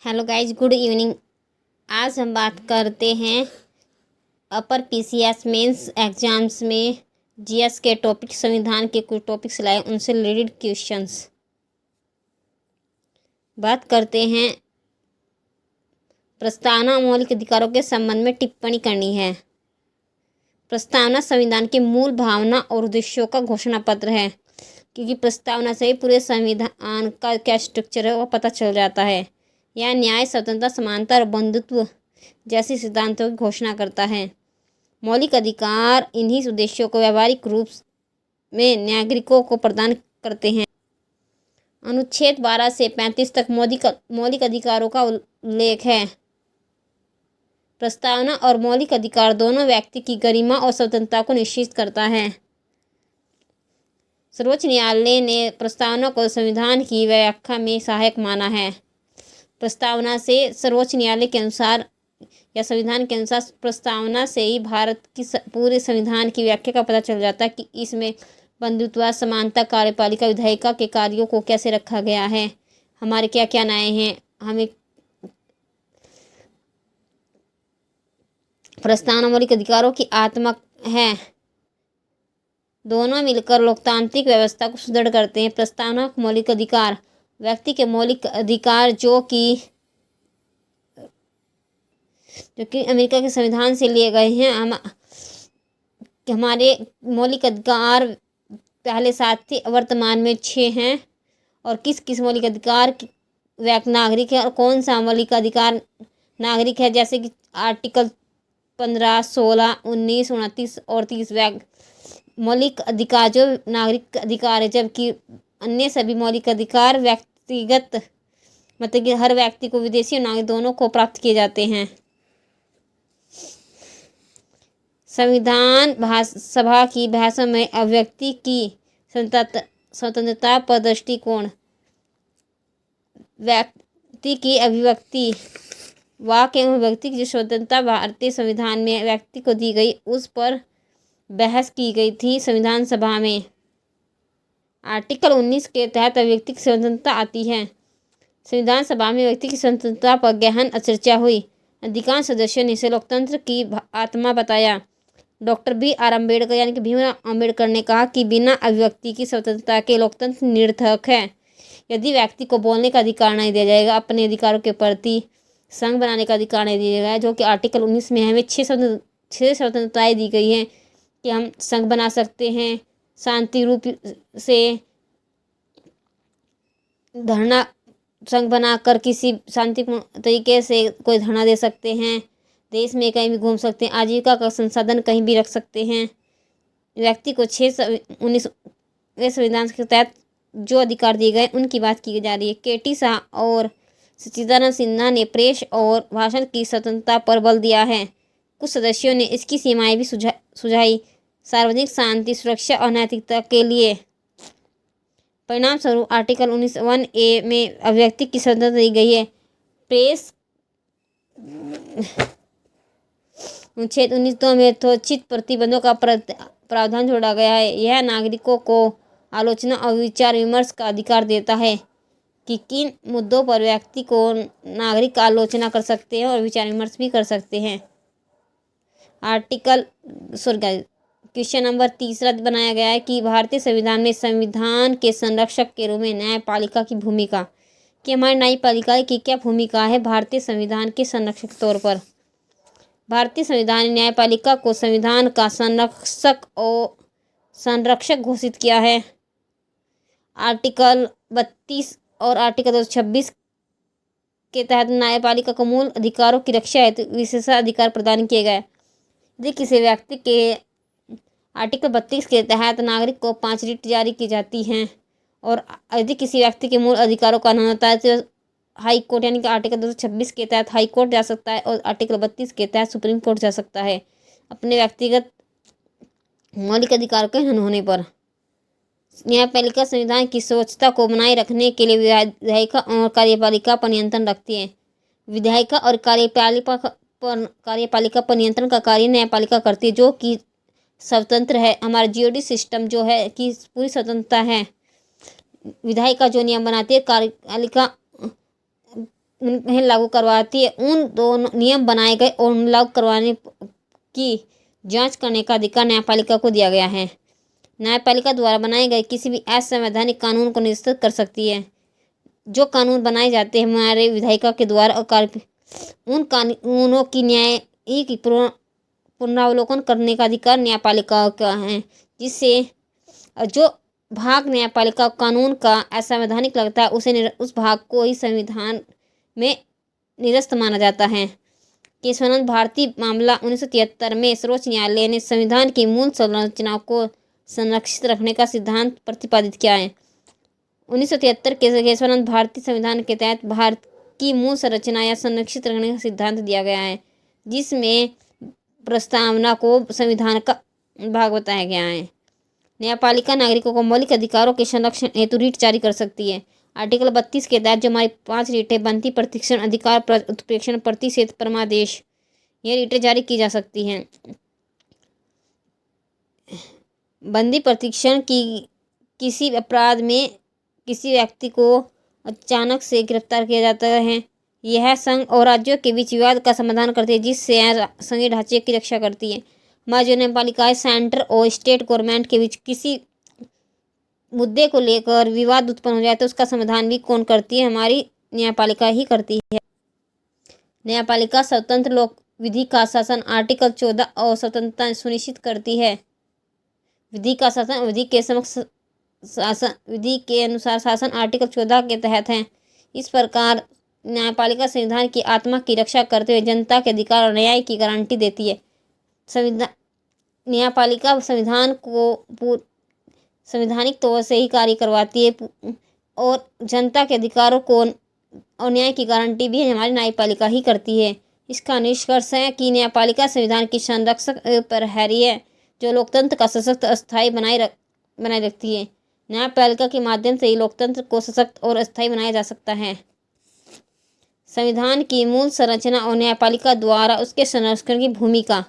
Hello guys, good evening. आज हम बात करते हैं अपर पीसीएस मेंस एग्जाम्स में जीएस के टॉपिक, संविधान के कुछ टॉपिक्स लाए, उनसे रिलेटेड क्वेश्चंस। बात करते हैं प्रस्तावना मौलिक अधिकारों के संबंध में टिप्पणी करनी है। प्रस्तावना संविधान की मूल भावना और उद्देश्यों का घोषणा पत्र है, क्योंकि प्रस्तावना से ही पूरे संविधान का क्या स्ट्रक्चर है वो पता चल जाता है। यह न्याय, स्वतंत्रता, समानता और बंधुत्व जैसे सिद्धांतों की घोषणा करता है। मौलिक अधिकार इन्हीं उद्देश्यों को व्यावहारिक रूप में नागरिकों को प्रदान करते हैं। अनुच्छेद 12 से 35 तक मौलिक अधिकारों का उल्लेख है। प्रस्तावना और मौलिक अधिकार दोनों व्यक्ति की गरिमा और स्वतंत्रता को निश्चित करता है। सर्वोच्च न्यायालय ने प्रस्तावना को संविधान की व्याख्या में सहायक माना है। प्रस्तावना से सर्वोच्च न्यायालय के अनुसार या संविधान के अनुसार प्रस्तावना से ही भारत की पूरे संविधान की व्याख्या का पता चल जाता है कि इसमें बंधुत्व, समानता, कार्यपालिका, विधायिका के कार्यों को कैसे रखा गया है, हमारे क्या क्या न्याय हैं। हमें प्रस्तावना मौलिक अधिकारों की आत्मा है। दोनों मिलकर लोकतांत्रिक व्यवस्था को सुदृढ़ करते हैं। प्रस्तावना मौलिक अधिकार व्यक्ति के मौलिक अधिकार जो कि अमेरिका के संविधान से लिए गए हैं। हमारे मौलिक अधिकार पहले 7 थे, वर्तमान में 6 हैं। और किस किस मौलिक अधिकार नागरिक है और कौन सा मौलिक अधिकार नागरिक है, जैसे कि आर्टिकल 15, 16, 19, 29 और 30 मौलिक अधिकार जो नागरिक अधिकार है, जबकि अन्य सभी मौलिक अधिकार व्यक्तिगत, मतलब कि हर व्यक्ति को, विदेशी और नागरिक दोनों को प्राप्त किए जाते हैं। संविधान सभा की भाषा में अभिव्यक्ति की स्वतंत्रता पर दृष्टिकोण, व्यक्ति की अभिव्यक्ति, वाक एवं अभिव्यक्ति की जो स्वतंत्रता भारतीय संविधान में व्यक्ति को दी गई, उस पर बहस की गई थी संविधान सभा में। आर्टिकल 19 के तहत अभिव्यक्ति की स्वतंत्रता आती है। संविधान सभा में व्यक्ति की स्वतंत्रता पर गहन चर्चा हुई। अधिकांश सदस्यों ने इसे लोकतंत्र की आत्मा बताया। Doctor B.R. अम्बेडकर यानी कि भीमराव अम्बेडकर ने कहा कि बिना अभिव्यक्ति की स्वतंत्रता के लोकतंत्र निरर्थक है। यदि व्यक्ति को बोलने का अधिकार नहीं दिया जाएगा, अपने अधिकारों के प्रति संघ बनाने का अधिकार नहीं दिया जाएगा, जो कि आर्टिकल 19 में हमें 6 स्वतंत्रताएँ दी गई हैं कि हम संघ बना सकते हैं, शांति रूप से धरना, संघ बनाकर किसी शांतिपूर्ण तरीके से कोई धरना दे सकते हैं, देश में कहीं भी घूम सकते हैं, आजीविका का संसाधन कहीं भी रख सकते हैं। व्यक्ति को 19वें संविधान के तहत जो अधिकार दिए गए उनकी बात की जा रही है। केटी शाह और सच्चिदानंद सिन्हा ने प्रेस और भाषण की स्वतंत्रता पर बल दिया है। कुछ सदस्यों ने इसकी सीमाएं भी सुझाई, सार्वजनिक शांति, सुरक्षा और नैतिकता के लिए। परिणाम स्वरूप आर्टिकल 19(1)(a) में अभिव्यक्ति की स्वतंत्रता दी गई है। प्रेस अनुच्छेद 19(2) में यथोचित प्रतिबंधों का प्रावधान जोड़ा गया है। यह नागरिकों को आलोचना और विचार विमर्श का अधिकार देता है कि किन मुद्दों पर व्यक्ति को नागरिक आलोचना कर सकते हैं और विचार विमर्श भी कर सकते हैं। क्वेश्चन नंबर 3 बनाया गया है कि भारतीय संविधान में संविधान के संरक्षक के रूप में न्यायपालिका की भूमिका, कि हमारी न्यायपालिका की क्या भूमिका है भारतीय संविधान के संरक्षक के तौर पर। भारतीय संविधान ने न्यायपालिका को संविधान का संरक्षक घोषित किया है। आर्टिकल 32 और आर्टिकल 226 के तहत न्यायपालिका को मूल अधिकारों की रक्षा हेतु विशेषाधिकार प्रदान किए गए। यदि किसी व्यक्ति के आर्टिकल 32 के तहत नागरिक को 5 रिट जारी की जाती हैं और यदि किसी व्यक्ति के मूल अधिकारों का हनन होता है तो हाई कोर्ट यानी कि आर्टिकल 226 के तहत हाई कोर्ट जा सकता है और आर्टिकल 32 के तहत सुप्रीम कोर्ट जा सकता है अपने व्यक्तिगत मौलिक अधिकार के हनन होने पर। न्यायपालिका संविधान की स्वच्छता को बनाए रखने के लिए विधायिका और कार्यपालिका पर नियंत्रण रखती है। विधायिका और कार्यपालिका पर नियंत्रण का कार्य न्यायपालिका करती है, जो कि स्वतंत्र है। हमारा जीओडी सिस्टम जो है कि पूरी स्वतंत्रता है। विधायिका जो नियम बनाती है, कार्यपालिका उन्हें लागू करवाती है। उन दोनों नियम बनाए गए और उन लागू करवाने की जांच करने का अधिकार न्यायपालिका को दिया गया है। न्यायपालिका द्वारा बनाए गए किसी भी असंवैधानिक कानून को निरस्त कर सकती है। जो कानून बनाए जाते हैं हमारे विधायिका के द्वारा और उन कानूनों की न्यायिक पुनरावलोकन करने का अधिकार न्यायपालिका का है, जिससे जो भाग न्यायपालिका कानून का असंवैधानिक लगता है उस भाग को ही संविधान में निरस्त माना जाता है। केशवानंद भारती मामला 1973 में सर्वोच्च न्यायालय ने संविधान की मूल संरचना को संरक्षित रखने का सिद्धांत प्रतिपादित किया है। 1973 के केशवानंद भारती संविधान के तहत भारत की मूल संरचना या संरक्षित रखने का सिद्धांत दिया गया है, जिसमें प्रस्तावना को संविधान का भाग बताया गया है। न्यायपालिका नागरिकों को मौलिक अधिकारों के संरक्षण हेतु रीट जारी कर सकती है। आर्टिकल 32 के तहत जो हमारी 5 रीटें बनती, प्रतिक्षण, अधिकार, उत्प्रेक्षण, प्रतिषेध, परमादेश, ये रीटें जारी की जा सकती हैं। बंदी प्रतिक्षण की किसी अपराध में किसी व्यक्ति को अचानक से गिरफ्तार किया जाता है। यह संघ और राज्यों के बीच विवाद का समाधान करती है, जिससे यह संघीय ढांचे की रक्षा करती है। हमारी जो न्यायपालिका सेंटर और स्टेट गवर्नमेंट के बीच किसी मुद्दे को लेकर विवाद उत्पन्न हो जाए तो उसका समाधान भी कौन करती है? हमारी न्यायपालिका ही करती है। न्यायपालिका स्वतंत्र लोक विधि का शासन आर्टिकल 14 और स्वतंत्रता सुनिश्चित करती है। विधि का शासन विधि के समक्ष शासन विधि के अनुसार शासन आर्टिकल 14 के तहत है। इस प्रकार न्यायपालिका संविधान की आत्मा की रक्षा करते हुए जनता के अधिकार और न्याय की गारंटी देती है। न्यायपालिका संविधान को संवैधानिक तौर से ही कार्य करवाती है और जनता के अधिकारों को और न्याय की गारंटी भी हमारी न्यायपालिका ही करती है। इसका निष्कर्ष है कि न्यायपालिका संविधान की संरक्षक प्रहरी है, जो लोकतंत्र का सशक्त अस्थायी बनाए रखती है। न्यायपालिका के माध्यम से ही लोकतंत्र को सशक्त और अस्थायी बनाया जा सकता है। संविधान की मूल संरचना और न्यायपालिका द्वारा उसके संरक्षण की भूमिका।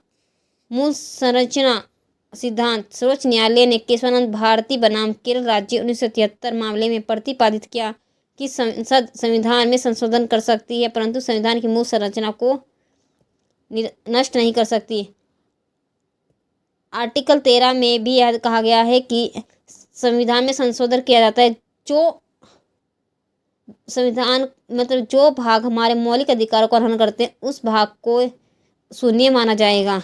मूल संरचना सिद्धांत सर्वोच्च न्यायालय ने केशवानंद भारती बनाम केरल राज्य 1973 मामले में प्रतिपादित किया कि संसद संविधान में संशोधन कर सकती है, परंतु संविधान की मूल संरचना को नष्ट नहीं कर सकती। आर्टिकल 13 में भी यह कहा गया है कि संविधान में संशोधन किया जाता है जो संविधान मतलब जो भाग हमारे मौलिक अधिकारों को हनन करते हैं उस भाग को शून्य माना जाएगा।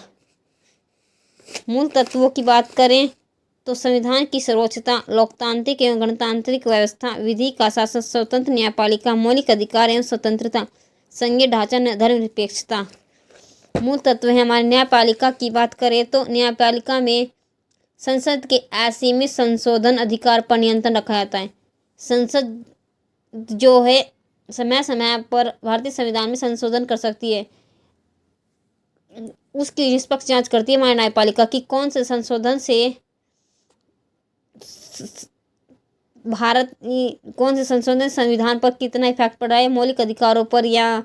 मूल तत्वों की बात करें तो संविधान की सर्वोच्चता, लोकतांत्रिक एवं गणतांत्रिक व्यवस्था, विधि का शासन, स्वतंत्र न्यायपालिका, मौलिक अधिकार एवं स्वतंत्रता, संघीय ढांचा, धर्मनिरपेक्षता मूल तत्व है। हमारी न्यायपालिका की बात करें तो न्यायपालिका में संसद के असीमित संशोधन अधिकार पर नियंत्रण रखा जाता है। संसद जो है समय समय पर भारतीय संविधान में संशोधन कर सकती है। उसकी निष्पक्ष जांच करती है हमारी न्यायपालिका की कौन से संशोधन से संविधान पर कितना इफेक्ट पड़ रहा है, मौलिक अधिकारों पर या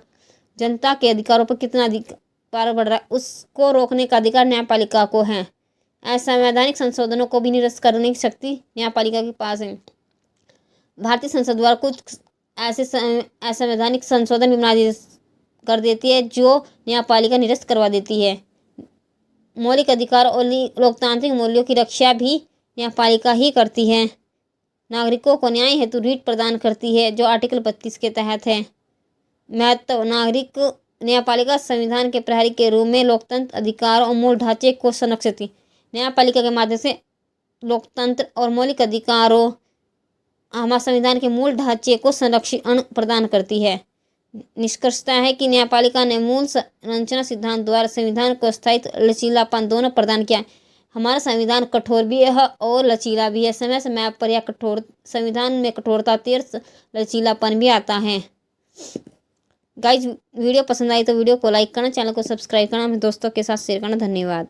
जनता के अधिकारों पर कितना अधिकार बढ़ रहा है, उसको रोकने का अधिकार न्यायपालिका को है। असंवैधानिक संशोधनों को भी निरस्त करने की शक्ति न्यायपालिका के पास है। भारतीय संसद द्वारा कुछ ऐसे असंवैधानिक संशोधन भी बना कर देती है जो न्यायपालिका निरस्त करवा देती है। मौलिक अधिकार और लोकतांत्रिक मूल्यों की रक्षा भी न्यायपालिका ही करती है। नागरिकों को न्याय हेतु रीट प्रदान करती है जो आर्टिकल 32 के तहत है। महत्व नागरिक न्यायपालिका संविधान के प्रहरी के रूप में लोकतंत्र अधिकार और मूल ढांचे को संरक्षित करती है। न्यायपालिका के माध्यम से लोकतंत्र और मौलिक अधिकारों हमारे संविधान के मूल ढांचे को संरक्षण प्रदान करती है। निष्कर्षता है कि न्यायपालिका ने मूल संरचना सिद्धांत द्वारा संविधान को स्थायित्व लचीलापन दोनों प्रदान किया। हमारा संविधान कठोर भी है और लचीला भी है। समय समय पर यह संविधान में कठोरता तेज लचीलापन भी आता है। गाइज वीडियो पसंद आई तो वीडियो को लाइक करना, चैनल को सब्सक्राइब करना, अपने दोस्तों के साथ शेयर करना। धन्यवाद।